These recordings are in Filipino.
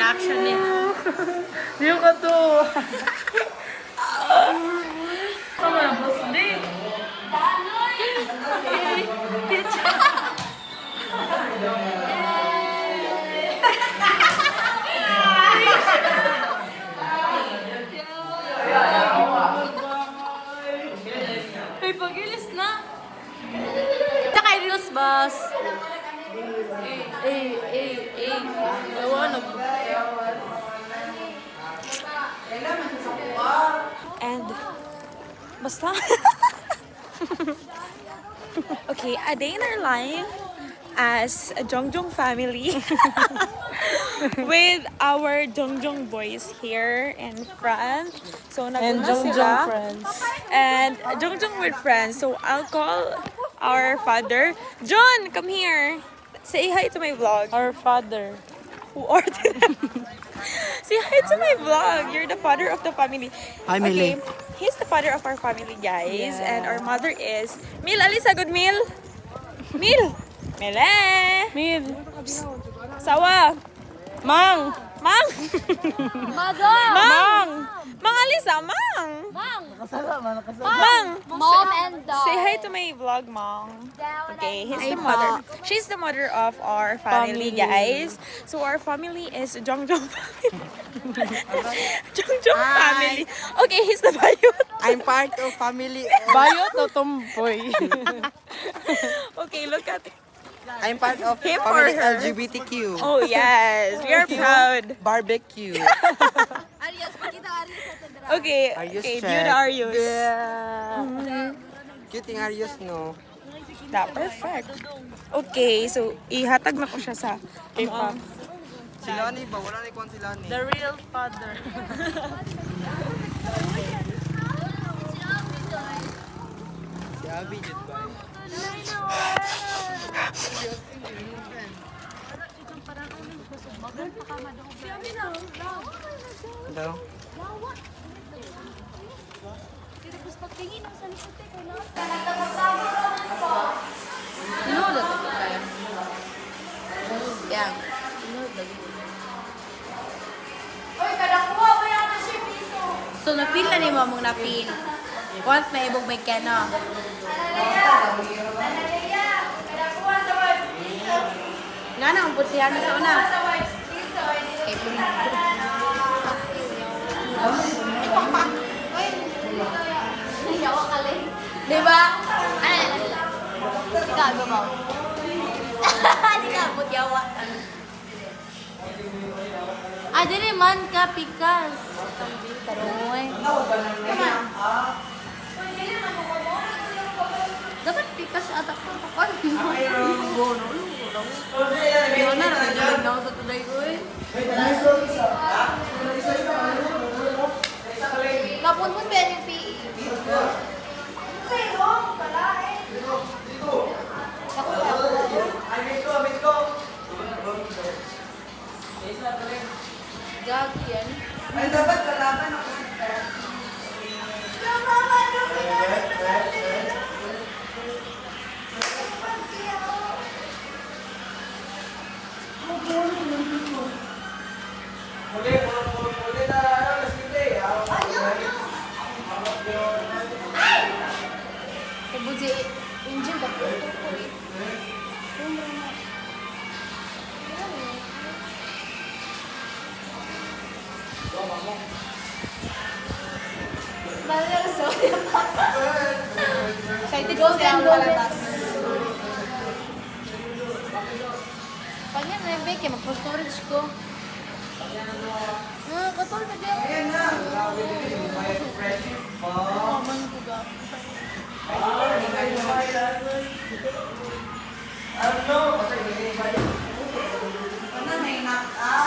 reaction niya. Diyo ka to. Sama na, boss. Hindi. Ay, pag-ilis na. Ito kay Reels, boss. Lawanag. And, basta. Okay, a day in our life as a Jongjong family with our Jongjong boys here in front. So, And naguna Jongjong sila. friends. And Jongjong with friends. So, I'll call our father. John, come here. Say hi to my vlog. Our father. Who ordered? Say hi to my vlog. You're the father of the family. Hi, Mili. Okay, he's the father of our family, guys. And our mother is Mil. Alisa, good Mil. Mil. Mele. Mil. Sawa. Mang. Mang. Mother! Mang. Mang Alisa, Mang. Mom! Mang. Mom and dad. Say hi to my vlog, Mom. Okay, he's the mother. She's the mother of our family, guys. So our family is Jongjong family. Jongjong family. Okay, he's the bayot. I'm part of family. Bayot o tomboy? Okay, look at it. I'm part of Him or family her? LGBTQ. Oh yes, we are proud. Barbecue. Arias, pakita Arias at Dra. Okay, Arius okay, check. beauty Arius. Cute yung Arius, no? That perfect. Okay, so ihatag na ko siya sa K-pop. Si Lani ba? Wala na ikuan si Lani. The real father. Si Abby, jud ba? Daw. Tapos pagtingin ang salikute ko na. Sinulot ito tayo. Yan. So, na-feel na ni mo mong na-feel. Once may ibog may kena. Nga na, ang putsihan na sa una. Okay, diba? Ano? Di ka mo. Di ka mo, yawa. Ah, dili man ka, pikas. Taroy. Dapat pikas at ako. Ano na, nagagaling na ako sa tulay ko eh. Kapunpun ba yung PE? Gagi yan. Ay, dapat kalaban ako si Pep. Kebuji engine ka po ko eh. Excited ko siya ang palabas. Pag yan na yung bake, magpo-storage ko. Katol na dyan. Ayan na. Man ko ga.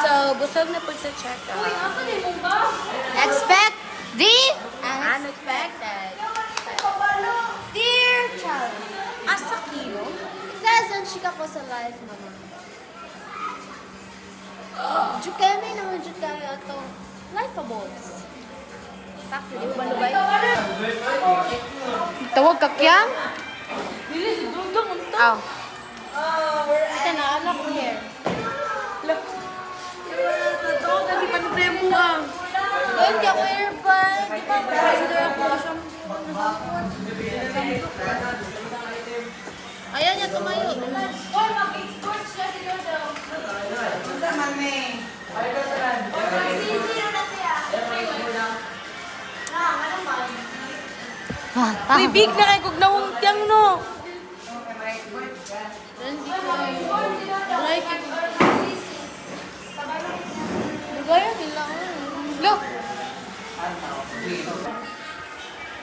So, busog na po sa check-out. Expect the unexpected. Dear child, Asa kilo? ikasan chika ko sa life naman. Jukay may naman jukay ato. Lifeables. Takli, balubay. Tawag ka kyang? Aw. Ito na, anak ko here. Ito ako earbud. Di ba consider ako shampoo? Ayan niya, tumayo. Oy, mag-export siya si Dodo. Punta man eh. Sisi na siya. Ano man? Uy, big na kay kog nawong tiyang no. Like it. Gaya nila. Look.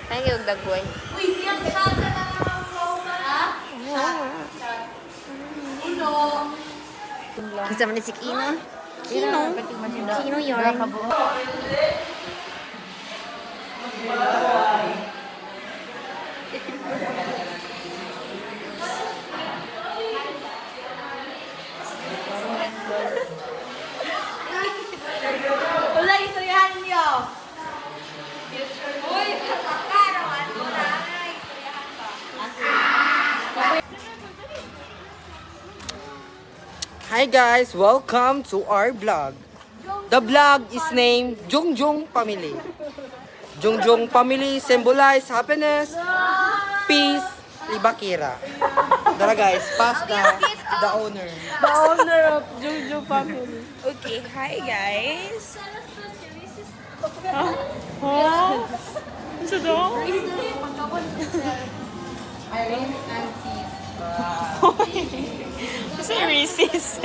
Ay, yung dagway. Uy, yan sa na. Ha? Uno. Kisa man ni si Kino. Kino yun. Wala, istoryahan niyo. Uy, kakarawan mo na. Istoryahan ka. Hi guys, welcome to our vlog. The vlog is named Jungjung Family. Jungjung Family symbolize happiness, peace, libakira. Tara guys, pass the owner. The owner of Jojo family. Okay, hi guys. Ano daw? Kasi racist.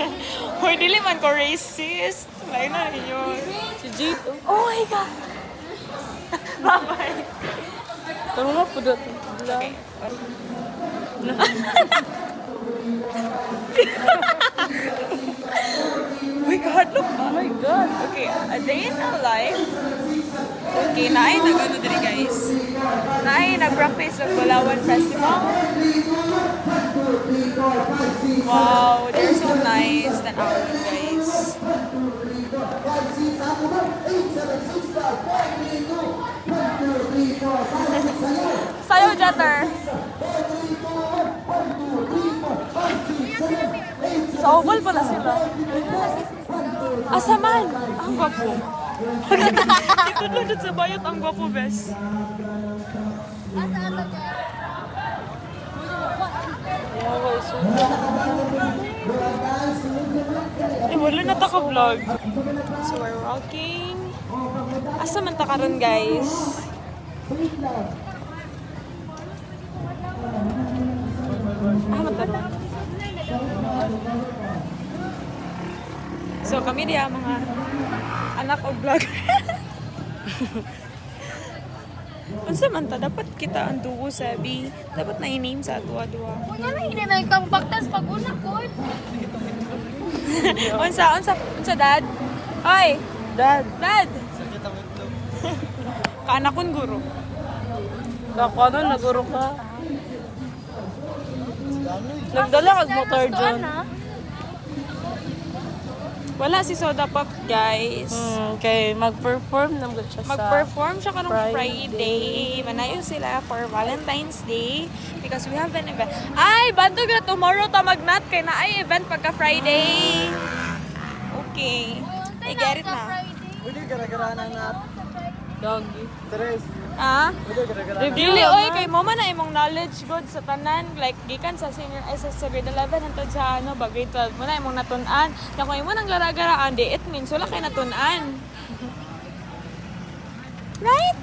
Hoy, dili man ko racist. Lain na yun. Si Jito. Oh my God! Bye-bye. Tama nga po doon. Okay. Oh my God, look. Oh my God. Okay, a day in our life. Okay, naay nag-ano diri guys. Naay nag-practice sa Bulawan Festival. Wow, they're so nice than ours guys. Sayo, Jeter. Sa oval pala sila. Asaman! Ang gwapo. Itulunod sa bayot ang gwapo, bes. Eh, wala na taka-vlog. So, we're walking. Asa man ta karon guys? Mata na. So, kami diya mga anak o vlogger. Unsa man ta, dapat kita ang dugo sabi. Dapat na-name sa atua-dua. Kunya na hindi na ikang baktas pag-una ko. Unsa dad? Oy, Dad. dad. Kaanak kon guro. Kako na, naguro ka. Nagdala kag motor dyan. Wala si Soda Pop, guys. Okay, mag-perform naman siya sa... Mag-perform siya kanong Friday. Friday. Manayo sila for Valentine's Day because we have an event. Ay, bantog na tomorrow ta magnat kay na ay event pagka Friday. Okay. I get it na. Pwede gara-gara na nat. Doggy. Tres. Ah? Pwede gara-gara. Dili oy kay mo man na imong knowledge good sa tanan like gikan sa senior SS sa grade 11 hangtod sa ano ba grade 12 mo na imong natun-an. Kaya kung imo nang gara-garaan di it means wala kay natun-an. Right?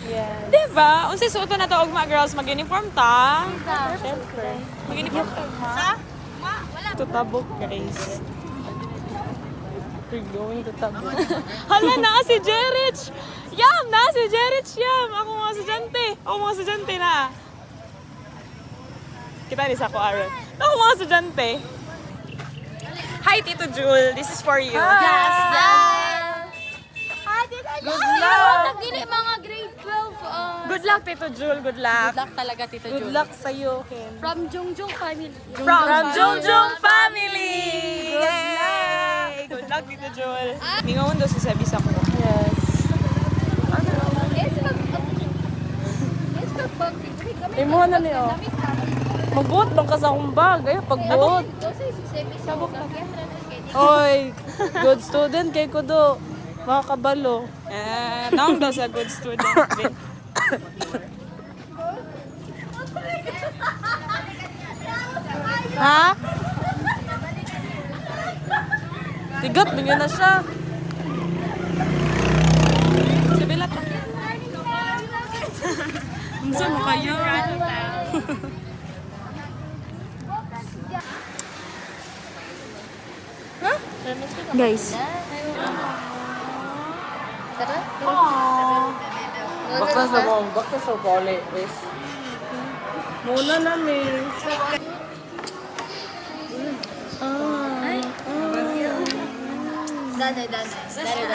Yes. Diba? Unsay suoton na to og mga girls mag-uniform ta? Siyempre. Mag-uniform ta ha? Tutabok guys. We're going to Tabo. Hala na si Jerich! Yam na si Jerich yam! Ako mga estudyante. Ako mga estudyante na. Kita ni sa ko Aaron. Ako mga estudyante. Hi Tito Jul, this is for you. Yes, yes. Good luck! Nagdili mga grade 12. Good luck Tito Jul, good luck. Good luck talaga, Tito Good luck sa'yo, Ken. From Jungjung family. From Jungjung family! Yay! Good luck Tito Jul. Mingawan daw si Sebi sa ko. Yes. Imuha na niyo. Magbuot bang ka sa akong bag? Ay, pagbuot. Sabok na. Hoy, good student kay Kudo. Mga kabalo. Naong daw sa good student. Ha? Tigat, bigyan na siya. Sabilat pa. Unsa mo kayo? Guys. Tara. Bakta sa pole, please. Muna namin.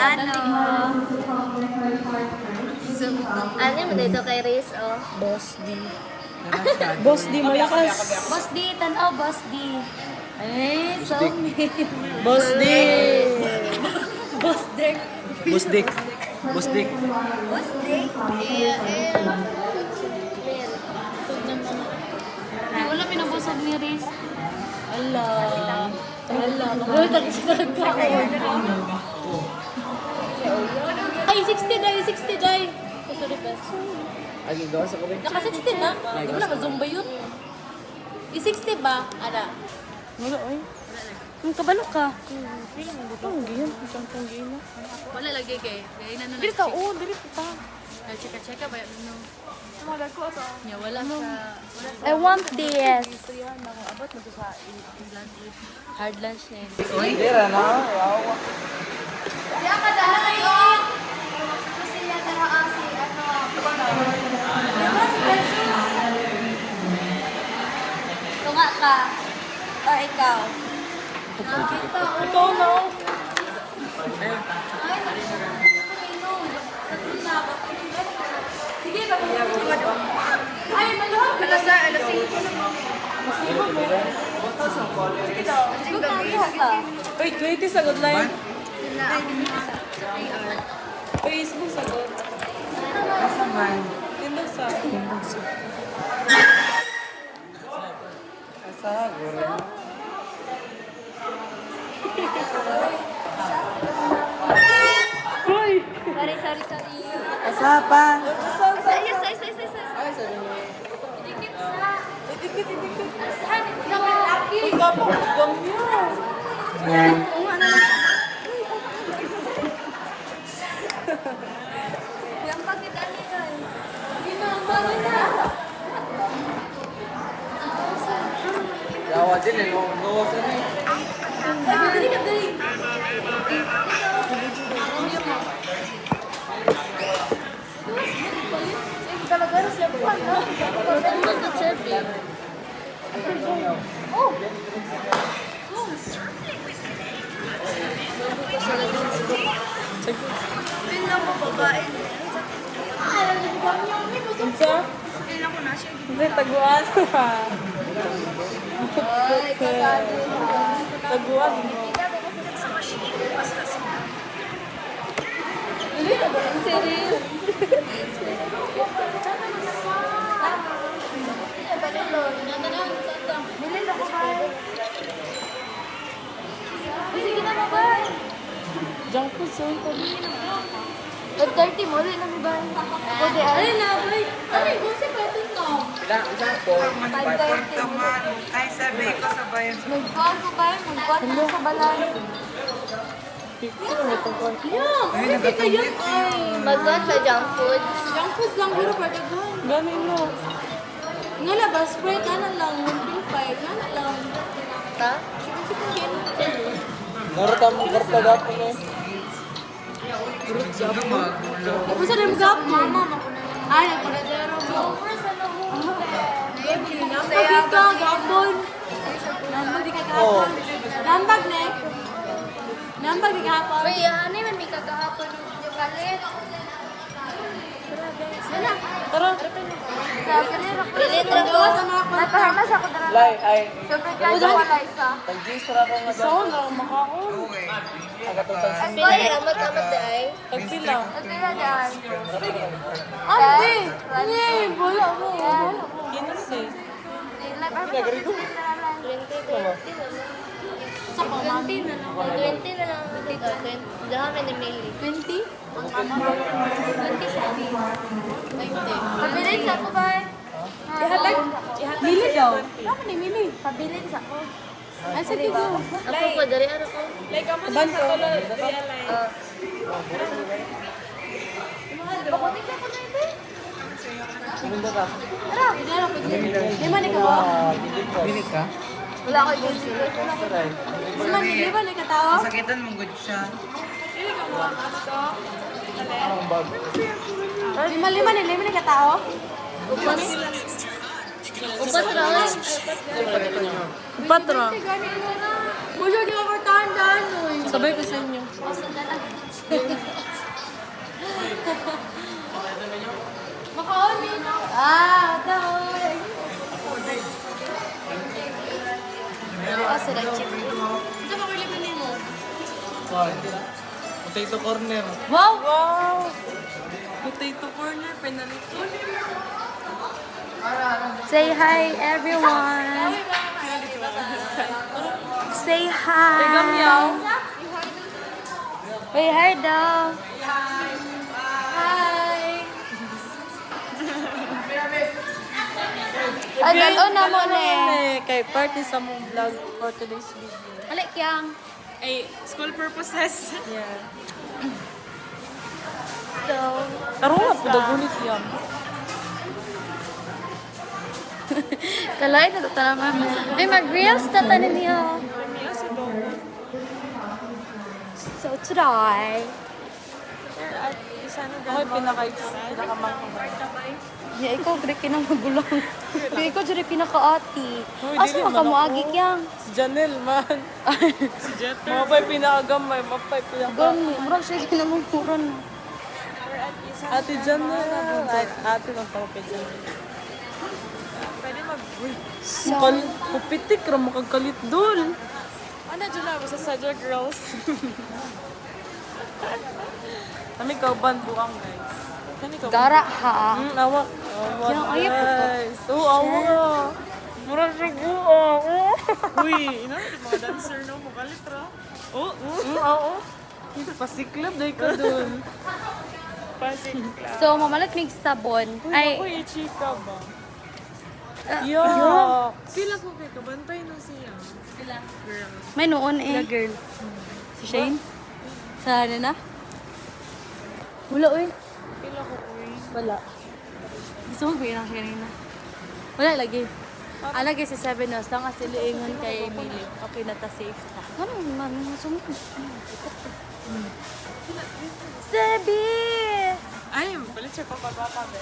Ano? Ano mo dito kay Riz, oh? Boss, di malakas. Boss D, tanaw, Boss D. Ay, so Boss, di. Boss Dick. Busdik. Busdik. Boss Dick. Wala pinabusog ni Riz. Ala. Uy, ay, 60 day, 60 day. Oh, sorry, best. Ay, gawa sa kubi. Naka 60 na? Di ba na mazumba yun? I-60 ba? Ana. Wala, oy. Ang kabalo ka. Ang giyan. Ang giyan na. Wala lagi kay. Kaya na Dili ka, oh, dili pa. cheka ba no. Wala ko to. Nya wala sa I want this. abot mo to sa hard lunch na yun. Dira na. Tunga ka. Or ikaw. Ikaw na. Uy, 20 sagot lang. Facebook sagot. Tindo sa. Asa, gure. Uy! Sorry. Asa pa? Ayos. Dikit sa. Asahan, ikaw ang laki. Uy, kapag gamyo. Yung pagkita nito. Hindi na, bali na. Yawa din eh. Gawa sa ni. Dali ka, dali. Talaga rin siya po, ano? Unsa? Hindi, taguan. Taguan mo. Serious? Bilin ako ba? Sige na ba? Junk food, so ito. Pag-30 mo, ulit na mi ba? Pwede ay. Ay na, boy. Ay, gusto pa ito ka. Ilang, isa po. 5:30 mo. Ay, sabi ko sa bayan. Mag-call ko ba? Mag-call ko sa balay. Mag-call sa junk food. Junk food lang pero pwede doon. Ganin mo. Nga labas, spread na lang, 1.5 na lang. Ta? Narata mo, karta dapat eh. Kung sa rin gap, mama, ay, nagparadero mo. Nambag ka, gapon. Nambag di ka gapon. Nambag, Nek. Nambag di gapon. Uy, ano yun? May kagahapon yung kalit. Sana. Tara. Pilit lang ko. Napahamas ako na. Lai, ay. Siyempre kahit wala isa. Tag-gistra ko nga Isa ko na makaon. Agatutang sa Ay, amat-amat di ay. Tagpila. At kaya dyan. Ate! Hindi, bola mo. 15. Sa ko, mami. 20 na lang. 20 na lang. 20. Dami ni Mili. 20? 20 sabi. 20. Pabilin sa ako ba? Mili daw. Ano ni Mili? Pabilin sa ako. Ay, sige go. Ako po, dari araw ko. Like, amo na sa tulo realize. Bakunin ka po na ito. Lima ni ka ba? Binig ka? Wala ko yung secret. Lima ni ka tao? Sakitan mong good siya. Lima ni ka tao? Upat raw. Patra. Puso di ka kortahan Sabay ko sa inyo. Makaon ni. Ah, dahoy. Kasi nag-chip. Ito ba lima ni mo? Potato corner. Wow! Wow! Potato corner, penalty. Say hi, everyone. Say hi. Tigam yaw. Say hi daw. Hi! Ay, dalon na mo na Kay party sa mong vlog for today's video. Alik yang. Ay, school purposes. Yeah. So, Taro na po, dagunit yan. kalay na ito naman. Ay, mag-reels na tanin niya. So, today. Ako'y pinakamangkabay. Yeah, ikaw, gre kinang magulang. Pero ikaw, dyan pinaka-ati. Uy, Asa dili ka man mo ako. agik yang? Si Janelle, man. Si Jeter. Mga pa'y pinakagamay, mapa'y Gani, murag siya ginamungkuran. Ate Janelle. Ay, ate lang tawag kay Janelle. Pwede mag... Uy, So, Kupitik, ramakagkalit dul. ano dyan na? Basta Sadya Girls. Kami kauban buang, guys. Kani kauban. gara ha. Awak. Awak, Yang ayap ito. guys. Oo, awak. Murag siya buang. Uy, ina, mga dancer no, mga litra. Oh, Oo. Pasiklab dahil ka dun. pasig lang. So, mamalat mig sabon. Ay, Uy, chika ba? ah, Yeah. Sila ko kay kabantay no siya. may noon eh. Girl. Si Shane? Sa ano na? Wala, uy. Pila ko uy. Wala. Gusto mo ba siya kanina? Wala lagi. Lagi si 7 Nos. Lang kasi liingon kay Emily. Okay na ta, safe ta. Ano man, sumot. Sabi! Ay, palit siya papababa, be.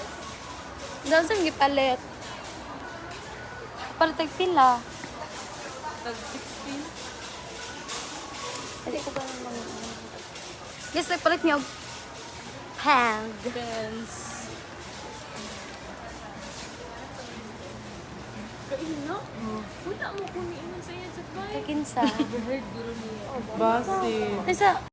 Daw sa gipalit. Para tagpila. Tag 16. Hindi ko ba naman. Yes, nagpalit niya. Hand. Pens. Kaino? Wala mo kung niinom sa iya sa bay. Kakinsa. Basit. Isa,